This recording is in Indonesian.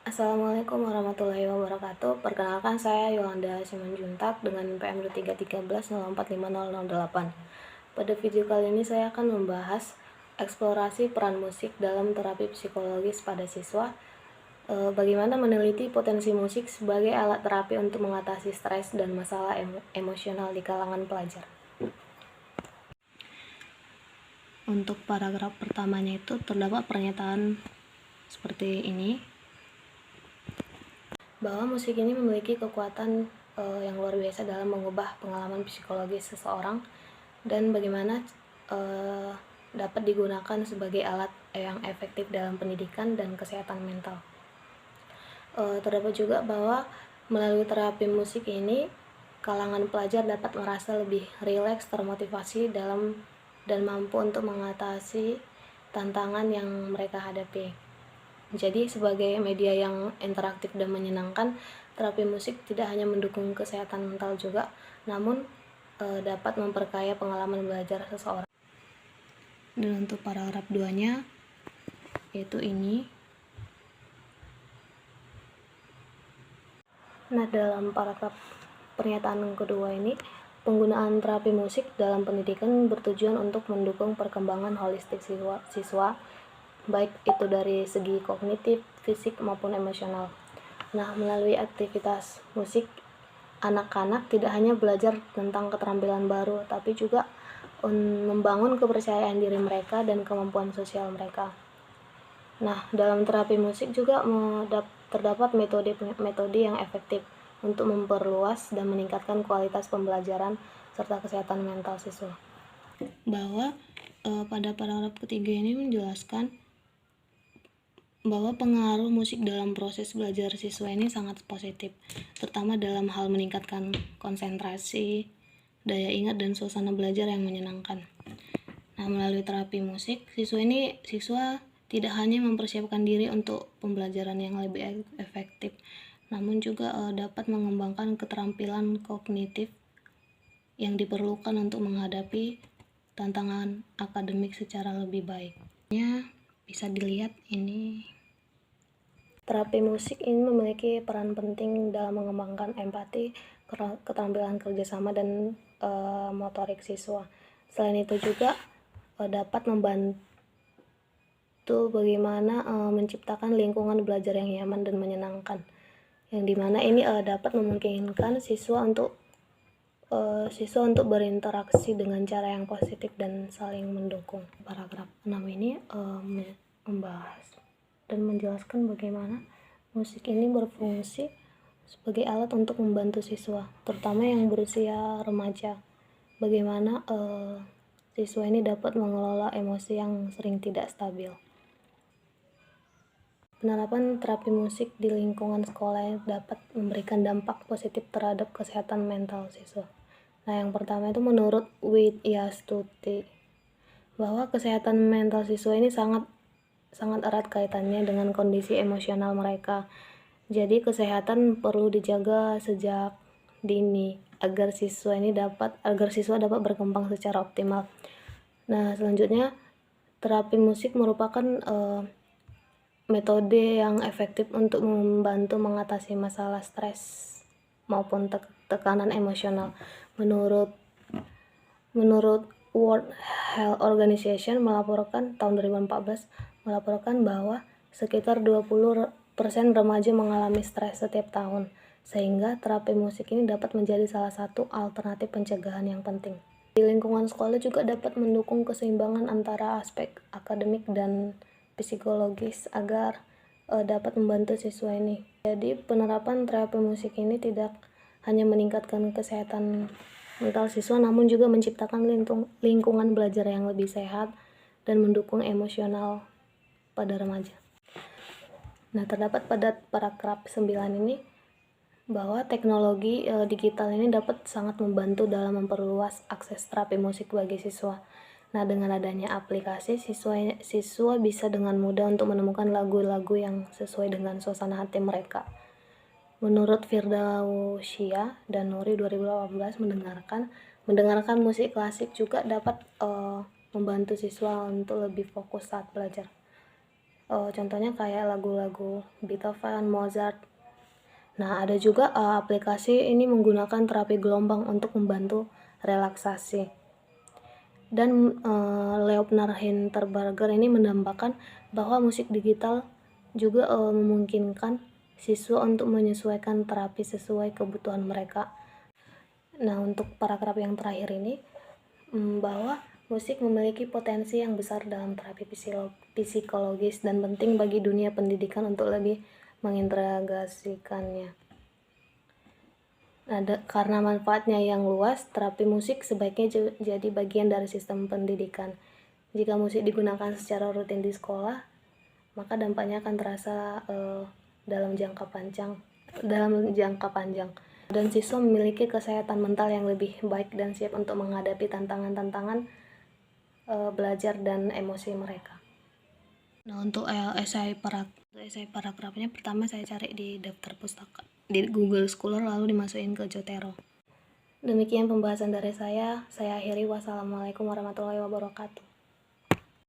Assalamualaikum warahmatullahi wabarakatuh. Perkenalkan saya Yolanda Simanjuntak dengan PM 313045008. Pada video kali ini saya akan membahas eksplorasi peran musik dalam terapi psikologis pada siswa. Bagaimana meneliti potensi musik sebagai alat terapi untuk mengatasi stres dan masalah emosional di kalangan pelajar. Untuk paragraf pertamanya itu terdapat pernyataan seperti ini, bahwa musik ini memiliki kekuatan yang luar biasa dalam mengubah pengalaman psikologis seseorang dan bagaimana dapat digunakan sebagai alat yang efektif dalam pendidikan dan kesehatan mental. Terdapat juga bahwa melalui terapi musik ini kalangan pelajar dapat merasa lebih rileks, termotivasi dan mampu untuk mengatasi tantangan yang mereka hadapi. Jadi sebagai media yang interaktif dan menyenangkan, terapi musik tidak hanya mendukung kesehatan mental juga, namun dapat memperkaya pengalaman belajar seseorang. Dan untuk paragraf 2-nya, yaitu ini. Nah, dalam paragraf pernyataan kedua ini, penggunaan terapi musik dalam pendidikan bertujuan untuk mendukung perkembangan holistik siswa baik itu dari segi kognitif, fisik, maupun emosional. Nah, melalui aktivitas musik, anak-anak tidak hanya belajar tentang keterampilan baru, tapi juga membangun kepercayaan diri mereka dan kemampuan sosial mereka. Nah, dalam terapi musik juga terdapat metode yang efektif untuk memperluas dan meningkatkan kualitas pembelajaran serta kesehatan mental siswa. Bahwa pada paragraf ketiga ini menjelaskan bahwa pengaruh musik dalam proses belajar siswa ini sangat positif, terutama dalam hal meningkatkan konsentrasi, daya ingat, dan suasana belajar yang menyenangkan. Nah, melalui terapi musik, siswa tidak hanya mempersiapkan diri untuk pembelajaran yang lebih efektif, namun juga dapat mengembangkan keterampilan kognitif yang diperlukan untuk menghadapi tantangan akademik secara lebih baik. Bisa dilihat ini. Terapi musik ini memiliki peran penting dalam mengembangkan empati, keterampilan kerjasama, dan motorik siswa. Selain itu juga dapat membantu bagaimana menciptakan lingkungan belajar yang nyaman dan menyenangkan, yang dimana ini dapat memungkinkan siswa untuk berinteraksi dengan cara yang positif dan saling mendukung. Paragraf 6 ini membahas dan menjelaskan bagaimana musik ini berfungsi sebagai alat untuk membantu siswa, terutama yang berusia remaja. Bagaimana siswa ini dapat mengelola emosi yang sering tidak stabil. Penerapan terapi musik di lingkungan sekolah dapat memberikan dampak positif terhadap kesehatan mental siswa. Nah, yang pertama itu menurut Widyastuti, bahwa kesehatan mental siswa ini sangat erat kaitannya dengan kondisi emosional mereka. Jadi kesehatan perlu dijaga sejak dini agar siswa dapat berkembang secara optimal. Nah, selanjutnya terapi musik merupakan metode yang efektif untuk membantu mengatasi masalah stres maupun tekanan emosional. Menurut World Health Organization tahun 2014 melaporkan bahwa sekitar 20% remaja mengalami stres setiap tahun, sehingga terapi musik ini dapat menjadi salah satu alternatif pencegahan yang penting. Di lingkungan sekolah juga dapat mendukung keseimbangan antara aspek akademik dan psikologis agar dapat membantu siswa ini. Jadi penerapan terapi musik ini tidak hanya meningkatkan kesehatan mental siswa, namun juga menciptakan lingkungan belajar yang lebih sehat dan mendukung emosional pada remaja. Nah, terdapat pada paragraf 9 ini bahwa teknologi digital ini dapat sangat membantu dalam memperluas akses terapi musik bagi siswa. Nah, dengan adanya aplikasi, siswa bisa dengan mudah untuk menemukan lagu-lagu yang sesuai dengan suasana hati mereka. Menurut Firdausyah dan Nuri 2018, mendengarkan musik klasik juga dapat membantu siswa untuk lebih fokus saat belajar. Contohnya kayak lagu-lagu Beethoven, Mozart. Nah, ada juga aplikasi ini menggunakan terapi gelombang untuk membantu relaksasi. Dan Leonard Hinterberger ini menambahkan bahwa musik digital juga memungkinkan siswa untuk menyesuaikan terapi sesuai kebutuhan mereka. Nah, untuk paragraf yang terakhir ini, bahwa musik memiliki potensi yang besar dalam terapi psikologis dan penting bagi dunia pendidikan untuk lebih mengintegrasikannya. Nah, karena manfaatnya yang luas, terapi musik sebaiknya jadi bagian dari sistem pendidikan. Jika musik digunakan secara rutin di sekolah, maka dampaknya akan terasa dalam jangka panjang. Dan siswa memiliki kesehatan mental yang lebih baik dan siap untuk menghadapi tantangan-tantangan belajar dan emosi mereka. Nah, untuk esai paragrafnya, pertama saya cari di daftar pustaka di Google Scholar, lalu dimasukin ke Zotero. Demikian pembahasan dari saya akhiri. Wassalamualaikum warahmatullahi wabarakatuh.